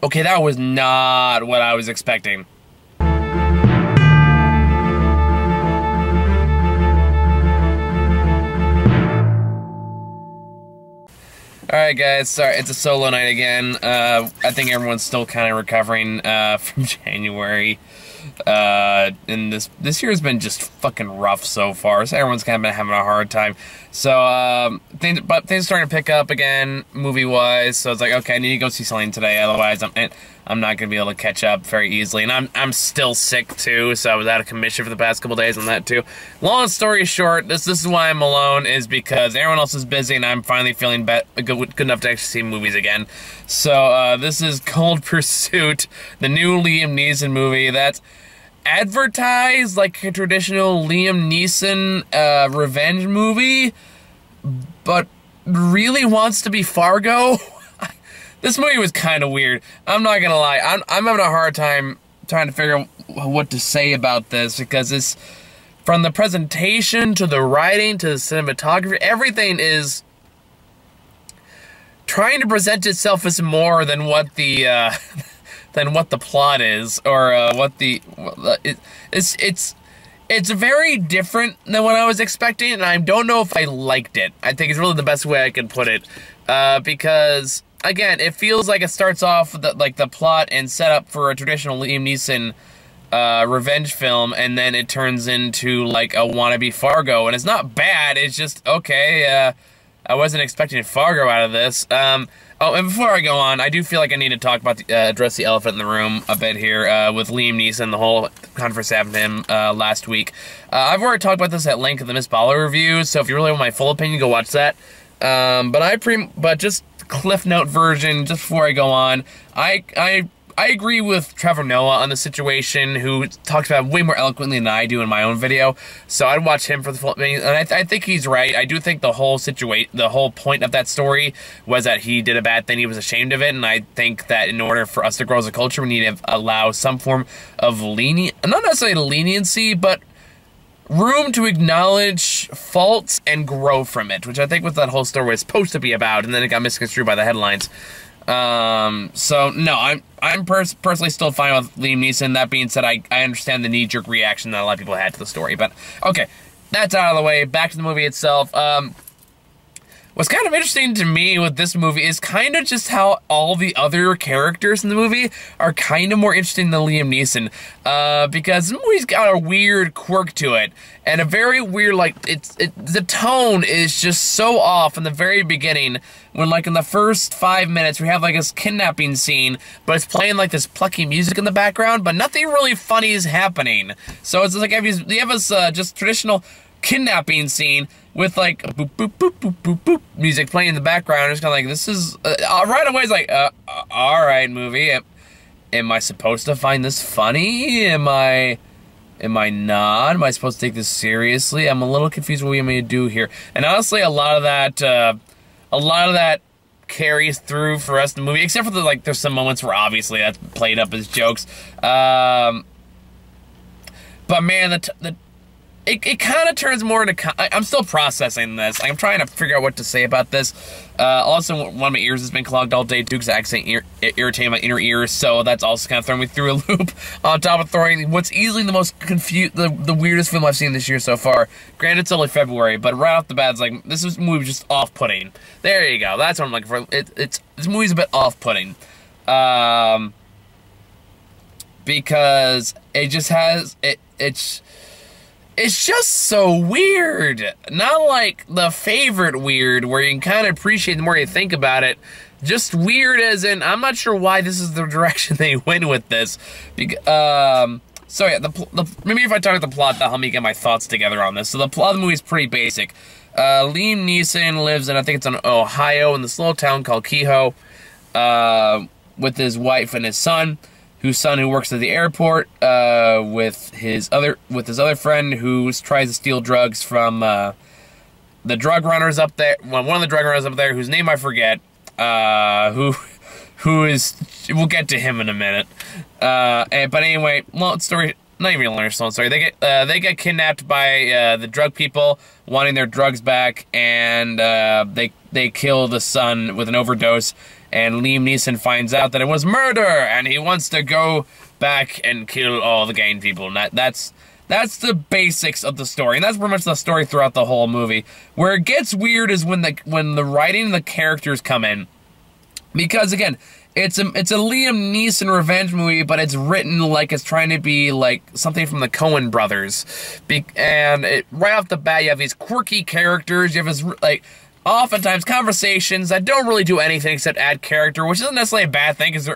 Okay, that was not what I was expecting. Alright guys, sorry, it's a solo night again. I think everyone's still kind of recovering from January. And this year has been just fucking rough so far, so everyone's kind of been having a hard time. So, things are starting to pick up again, movie-wise, so it's like, okay, I need to go see something today, otherwise I'm not going to be able to catch up very easily. And I'm still sick, too, so I was out of commission for the past couple days on that, too. Long story short, this is why I'm alone, is because everyone else is busy, and I'm finally feeling good enough to actually see movies again. So, this is Cold Pursuit, the new Liam Neeson movie that's advertised like a traditional Liam Neeson revenge movie, but really wants to be Fargo. This movie was kind of weird. I'm not gonna lie. I'm having a hard time trying to figure out what to say about this, because it's, from the presentation to the writing to the cinematography, everything is trying to present itself as more than what the plot is, or it's very different than what I was expecting, and I don't know if I liked it. I think it's really the best way I can put it, because again, it feels like it starts off with the plot and set up for a traditional Liam Neeson revenge film, and then it turns into like a wannabe Fargo, and it's not bad. It's just okay. I wasn't expecting Fargo out of this. Oh, and before I go on, I do feel like I need to talk about address the elephant in the room a bit here with Liam Neeson, the whole controversy happened to him last week. I've already talked about this at length in the Miss Baller review, so if you really want my full opinion, go watch that. But just Cliff Note version, just before I go on, I agree with Trevor Noah on the situation, who talks about it way more eloquently than I do in my own video. So I'd watch him for the full opinion, and I think he's right. I do think the whole point of that story was that he did a bad thing, he was ashamed of it, and I think that in order for us to grow as a culture, we need to allow some form of not necessarily leniency, but room to acknowledge faults and grow from it, which I think what that whole story was supposed to be about, and then it got misconstrued by the headlines. So no, I'm personally still fine with Liam Neeson. That being said, I understand the knee-jerk reaction that a lot of people had to the story, but okay, that's out of the way. Back to the movie itself. What's kind of interesting to me with this movie is kind of just how all the other characters in the movie are kind of more interesting than Liam Neeson, because the movie's got a weird quirk to it, and a very weird, like, the tone is just so off in the very beginning, when, like, in the first 5 minutes, we have, like, this kidnapping scene, but it's playing, like, this plucky music in the background, but nothing really funny is happening. So it's like, you have this, just traditional kidnapping scene with like boop boop boop boop boop boop music playing in the background. It's kind of like, this is right away. It's like, all right, movie. Am I supposed to find this funny? Am I not? Am I supposed to take this seriously? I'm a little confused what we may do here. And honestly, a lot of that carries through for us in the movie, except for there's some moments where obviously that's played up as jokes. But man, it kind of turns more into... I'm still processing this. I'm trying to figure out what to say about this. Also, one of my ears has been clogged all day, too, because I accidentally irritated my inner ears, so that's also kind of throwing me through a loop, on top of throwing what's easily the most the weirdest film I've seen this year so far. Granted, it's only February, but right off the bat, it's like, this movie just off-putting. There you go. That's what I'm looking for. This movie's a bit off-putting. Because it just has... It's just so weird. Not like the favorite weird, where you can kind of appreciate the more you think about it. Just weird as in, I'm not sure why this is the direction they went with this. So yeah, maybe if I talk about the plot, that'll help me get my thoughts together on this. So the plot of the movie is pretty basic. Liam Neeson lives in, I think it's in Ohio, in this little town called Kehoe, with his wife and his son. Whose son works at the airport, with his other friend who tries to steal drugs from the drug runners up there. Well, one of the drug runners up there, whose name I forget. Who is? We'll get to him in a minute. But anyway, long story. Not even a long story. They get kidnapped by the drug people, wanting their drugs back, and they kill the son with an overdose. and Liam Neeson finds out that it was murder, and he wants to go back and kill all the gang people. And that's the basics of the story, and that's pretty much the story throughout the whole movie. Where it gets weird is when the writing and the characters come in, because again, it's a Liam Neeson revenge movie, but it's written like it's trying to be like something from the Coen brothers, and right off the bat you have these quirky characters. You have this like oftentimes conversations that don't really do anything except add character, which isn't necessarily a bad thing, because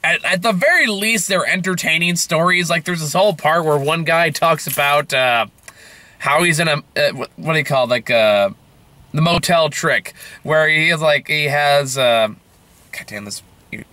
at the very least they're entertaining stories. Like there's this whole part where one guy talks about how he's in a what do you call it, like the motel trick, where he has God damn, this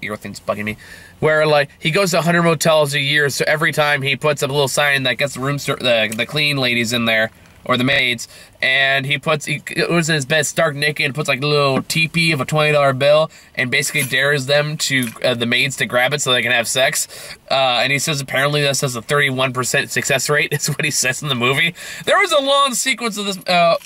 ear thing's bugging me, where like he goes to 100 motels a year, so every time he puts up a little sign that gets the clean ladies in there, or the maids, and he goes in his bed stark naked and puts like a little teepee of a $20 bill and basically dares them to the maids to grab it so they can have sex, and he says apparently that says a 31% success rate is what he says in the movie. There was a long sequence of this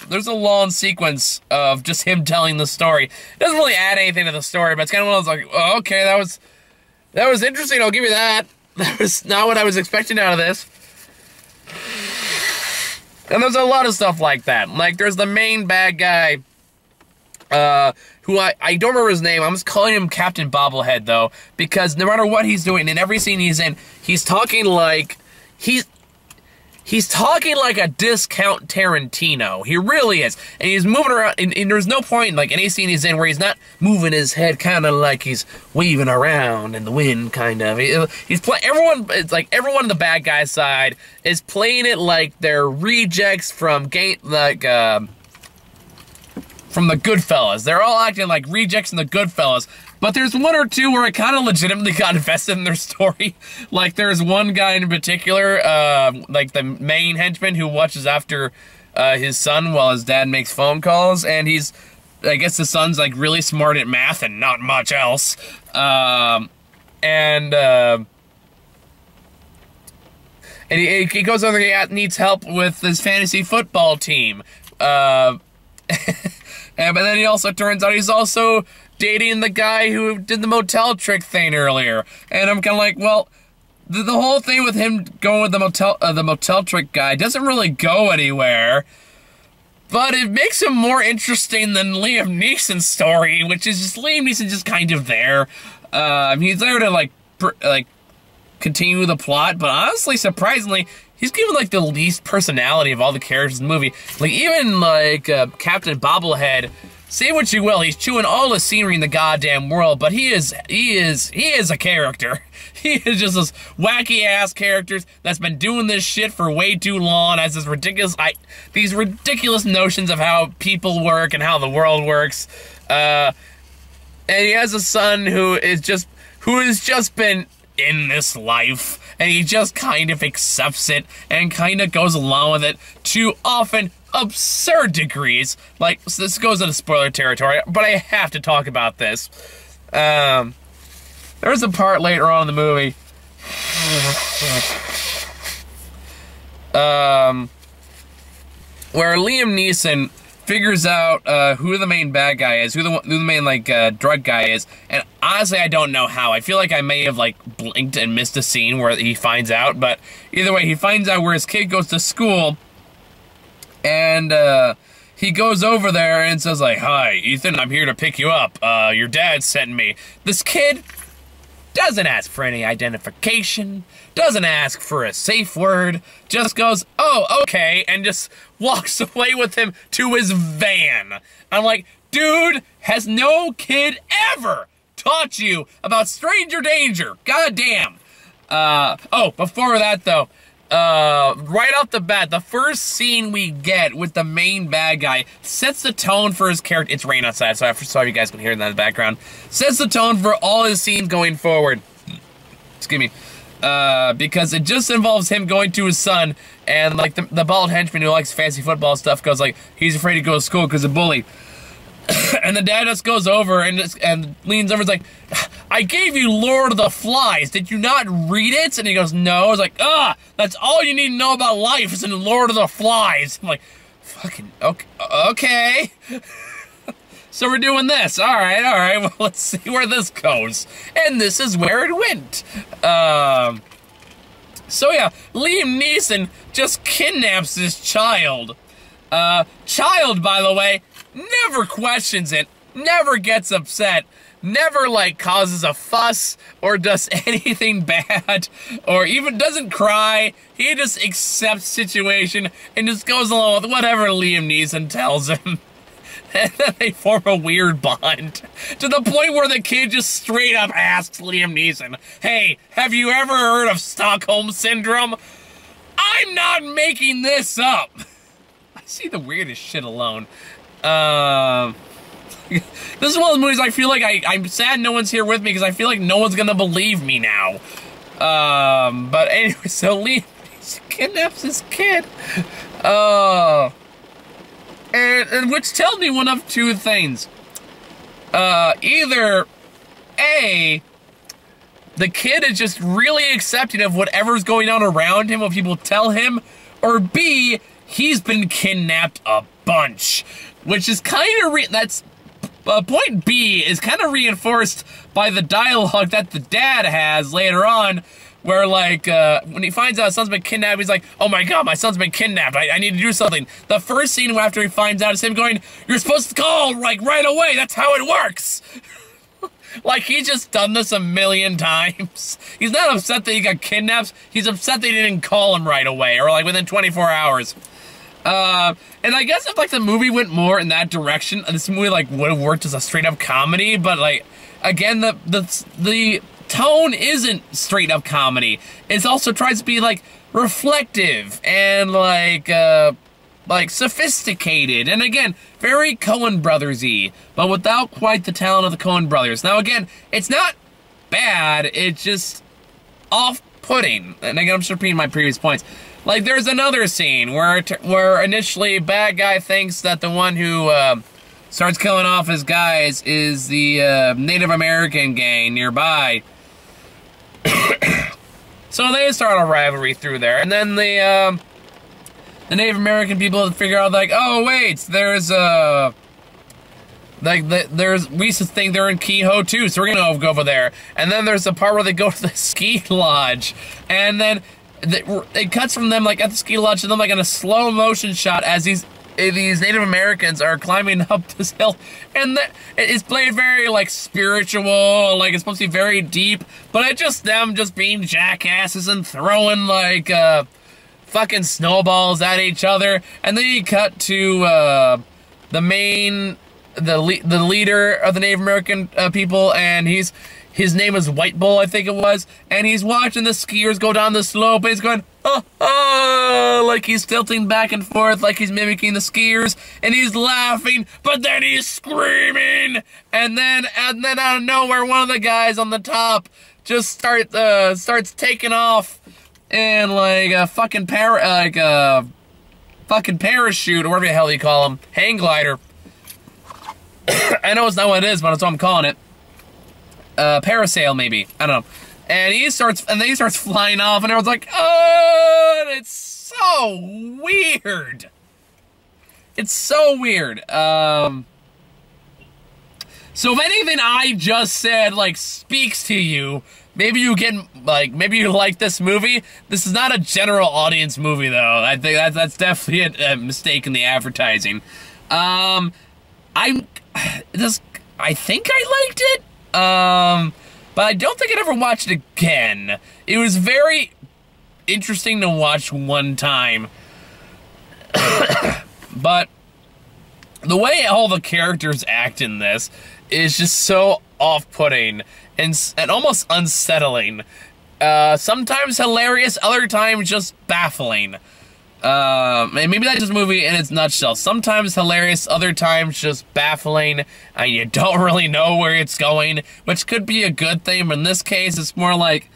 there's a long sequence of just him telling the story. It doesn't really add anything to the story, but it's kind of one of those like, oh, okay, that was interesting, I'll give you that. That was not what I was expecting out of this. And there's a lot of stuff like that. Like, there's the main bad guy, who I don't remember his name. I'm just calling him Captain Bobblehead, though, because no matter what he's doing, in every scene he's in, he's talking like, he's talking like a discount Tarantino. He really is. And he's moving around, and there's no point, like, any scene he's in where he's not moving his head kind of like he's waving around in the wind, kind of. He's playing, it's like everyone on the bad guy's side is playing it like they're rejects from from the Goodfellas. They're all acting like rejects in the Goodfellas. But there's one or two where I kind of legitimately got invested in their story. Like, there's one guy in particular, like the main henchman who watches after his son while his dad makes phone calls. And I guess the son's, like, really smart at math and not much else. And he goes over there, he needs help with his fantasy football team. But then he also turns out he's also dating the guy who did the motel trick thing earlier. And I'm kind of like, well, the whole thing with him going with the motel trick guy doesn't really go anywhere. But it makes him more interesting than Liam Neeson's story, which is just Liam Neeson just kind of there. He's there to, like, continue the plot, but honestly, surprisingly, he's given, like, the least personality of all the characters in the movie. Like, even, like, Captain Bobblehead, say what you will, he's chewing all the scenery in the goddamn world, but he is a character. He is just this wacky-ass character that's been doing this shit for way too long, has this these ridiculous notions of how people work and how the world works. And he has a son who has just been in this life, and he just kind of accepts it and kind of goes along with it to often absurd degrees. Like, so this goes into spoiler territory, but I have to talk about this. There's a part later on in the movie where Liam Neeson figures out who the main bad guy is, who the main, like, drug guy is, and honestly, I don't know how. I feel like I may have, like, blinked and missed a scene where he finds out, but either way, he finds out where his kid goes to school, and he goes over there and says, like, "Hi, Ethan, I'm here to pick you up. Your dad sent me." This kid doesn't ask for any identification, doesn't ask for a safe word, just goes, "Oh, okay," and just walks away with him to his van. I'm like, dude, has no kid ever taught you about stranger danger? Goddamn. Oh, before that, though, right off the bat, the first scene we get with the main bad guy sets the tone for his character. It's rain outside, so I'm sorry you guys can hear that in the background. Sets the tone for all his scenes going forward. Excuse me. Because it just involves him going to his son, and, like, the bald henchman who likes fancy football stuff goes, like, he's afraid to go to school because of bully. And the dad just goes over and leans over and is like, "I gave you Lord of the Flies. Did you not read it?" And he goes, "No." I was like, that's all you need to know about life is in Lord of the Flies. I'm like, fucking, okay. So we're doing this. All right. Well, let's see where this goes. And this is where it went. So yeah, Liam Neeson just kidnaps this child. Child, by the way, never questions it, never gets upset, never, like, causes a fuss or does anything bad or even doesn't cry. He just accepts situation and just goes along with whatever Liam Neeson tells him. And then they form a weird bond to the point where the kid just straight up asks Liam Neeson, "Hey, have you ever heard of Stockholm Syndrome? I'm not making this up." I see the weirdest shit alone. This is one of the movies I feel like I'm sad no one's here with me because I feel like no one's gonna believe me now. But anyway, so Liam kidnaps this kid. And which tells me one of two things. Either A, the kid is just really accepting of whatever's going on around him, what people tell him, or B, he's been kidnapped a bunch, which is kind of that's point B is kind of reinforced by the dialogue that the dad has later on, where, like, when he finds out his son's been kidnapped, he's like, "Oh my god, my son's been kidnapped, I need to do something." The first scene after he finds out is him going, "You're supposed to call, like, right away, that's how it works." Like, he's just done this a million times. He's not upset that he got kidnapped, he's upset that he didn't call him right away, or, like, within 24 hours. And I guess if, like, the movie went more in that direction, this movie, like, would have worked as a straight-up comedy, but, like, again, the tone isn't straight up comedy. It also tries to be, like, reflective and, like sophisticated. And again, very Coen Brothers-y, but without quite the talent of the Coen Brothers. Now again, it's not bad, it's just off-putting. And again, I'm just repeating my previous points. Like, there's another scene where initially bad guy thinks that the one who, starts killing off his guys is the, Native American gang nearby. So they start a rivalry through there, and then the Native American people figure out, like, oh wait, there's we used to think they're in Kehoe too, so we're gonna go over there. And then there's the part where they go to the ski lodge, and then it cuts from them, like, at the ski lodge to them, like, in a slow motion shot as these Native Americans are climbing up this hill, and it's played very, like, spiritual, like, it's supposed to be very deep, but it's just them just being jackasses and throwing, like, fucking snowballs at each other. And then you cut to, the leader of the Native American, people, and his name is White Bull, I think it was, and he's watching the skiers go down the slope, and he's going, like he's tilting back and forth, like he's mimicking the skiers, and he's laughing, but then he's screaming, and then out of nowhere, one of the guys on the top just starts taking off in, like, a fucking parachute, or whatever the hell you call them, hang glider. I know it's not what it is, but that's what I'm calling it. Parasail, maybe. I don't know. And then he starts flying off, and everyone's like, oh, and it's so weird. It's so weird. So if anything I just said, like, speaks to you, maybe you like this movie. This is not a general audience movie, though. I think that's definitely a mistake in the advertising. I think I liked it. But I don't think I'd ever watch it again. It was very interesting to watch one time. But the way all the characters act in this is just so off-putting and almost unsettling. Sometimes hilarious, other times just baffling. And maybe that's just a movie in its nutshell. Sometimes hilarious, other times just baffling, and you don't really know where it's going, which could be a good thing, but in this case, it's more like,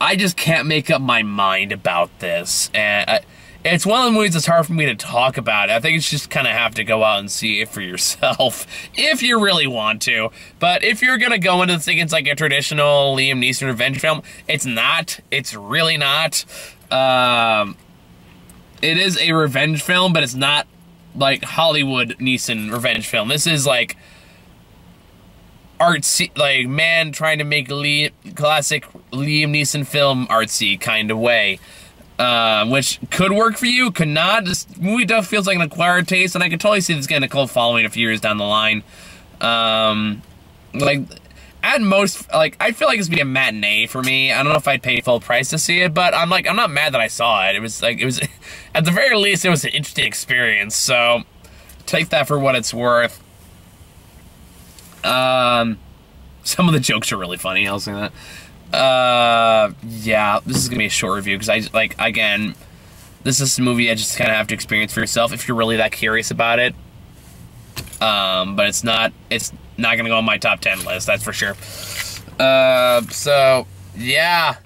I just can't make up my mind about this, and it's one of the movies that's hard for me to talk about. I think it's just kind of have to go out and see it for yourself, if you really want to. But if you're gonna go into thinking it's like a traditional Liam Neeson revenge film, it's not. It's really not. It is a revenge film, but it's not like Hollywood Neeson revenge film. This is like artsy, like man trying to make classic Liam Neeson film artsy kind of way. Which could work for you, could not. This movie stuff feels like an acquired taste, and I can totally see this getting a cult following a few years down the line. Like, at most, like, I feel like this would be a matinee for me. I don't know if I'd pay full price to see it, but I'm not mad that I saw it. It was, at the very least, it was an interesting experience, so take that for what it's worth. Some of the jokes are really funny, I'll say that. Yeah, this is gonna be a short review because again, this is a movie I just kind of have to experience for yourself if you're really that curious about it. But it's not gonna go on my top 10 list, that's for sure. So yeah,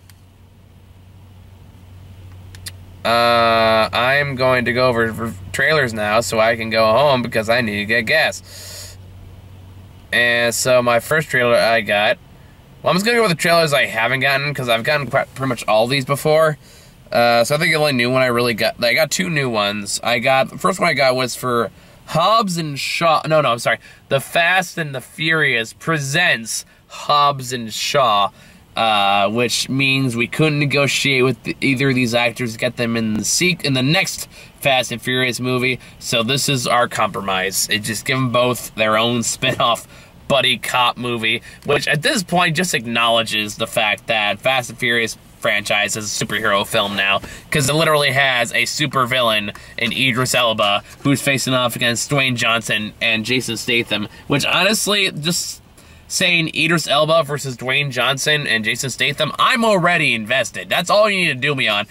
I'm going to go over for trailers now so I can go home because I need to get gas. And so my first trailer I got. Well, I'm just going to go with the trailers I haven't gotten, because I've gotten pretty much all these before. So I think the only new one I really got... I got two new ones. The first one I got was for Hobbs and Shaw... No, I'm sorry. The Fast and the Furious presents Hobbs and Shaw, which means we couldn't negotiate with either of these actors to get them in the next Fast and Furious movie. So this is our compromise. It just give them both their own spin-off buddy cop movie, which at this point just acknowledges the fact that Fast and Furious franchise is a superhero film now, because it literally has a super villain in Idris Elba who's facing off against Dwayne Johnson and Jason Statham, which honestly, just saying Idris Elba versus Dwayne Johnson and Jason Statham, I'm already invested. That's all you need to do me on,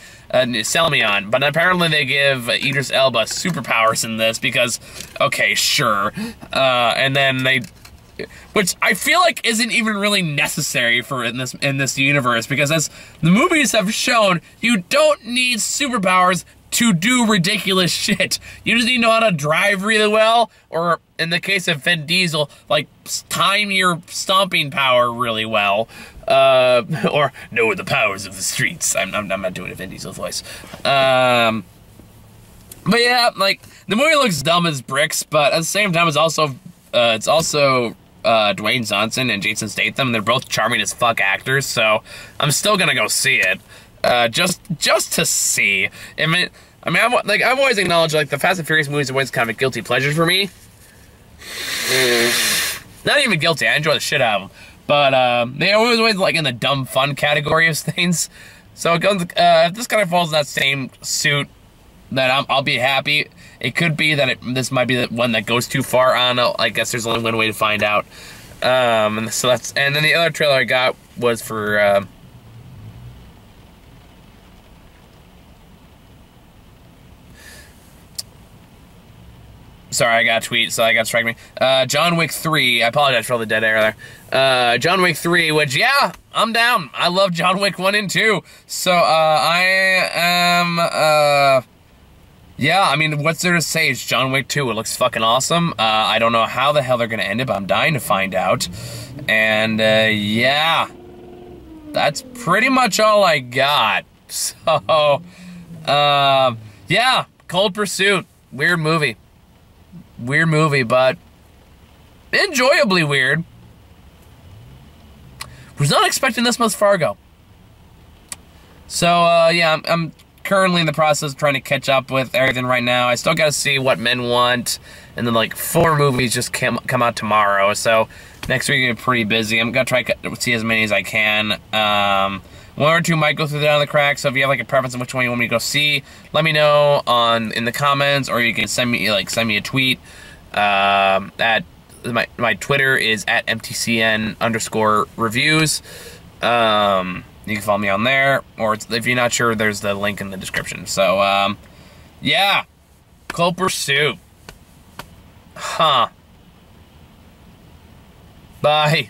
sell me on. But apparently they give Idris Elba superpowers in this because, okay, sure. And then which I feel like isn't even really necessary for in this universe, because as the movies have shown, you don't need superpowers to do ridiculous shit. You just need to know how to drive really well, or in the case of Vin Diesel, like time your stomping power really well, or know the powers of the streets. I'm not doing a Vin Diesel voice. But yeah, like the movie looks dumb as bricks, but at the same time, it's also Dwayne Johnson and Jason Statham. They're both charming as fuck actors, so I'm still gonna go see it, just to see. I've always acknowledged, like, the Fast and Furious movies are always kind of a guilty pleasure for me. Not even guilty, I enjoy the shit out of them, but they always like in the dumb fun category of things. So if this kind of falls in that same suit, then I'll be happy. It could be that this might be the one that goes too far on. I guess there's only one way to find out. And then the other trailer I got was for sorry, I got a tweet, so I got to strike me. John Wick 3. I apologize for all the dead air there. John Wick 3, which, yeah, I'm down. I love John Wick 1 and 2. So, I am, yeah, I mean, what's there to say? It's John Wick 2. It looks fucking awesome. I don't know how the hell they're gonna end it, but I'm dying to find out. And, yeah. That's pretty much all I got. So, yeah. Cold Pursuit. Weird movie. Weird movie, but enjoyably weird. Was not expecting this much Fargo. So, yeah, I'm currently in the process of trying to catch up with everything right now. I still gotta see What Men Want, and then, like, 4 movies just come out tomorrow, so next week I'm pretty busy. I'm gonna try to see as many as I can. 1 or 2 might go through down the cracks, so if you have, like, a preference on which one you want me to go see, let me know in the comments, or you can send me a tweet. At my Twitter is at MTCN_reviews. You can follow me on there, or if you're not sure, there's the link in the description. So, yeah, Cold Pursuit. Huh. Bye.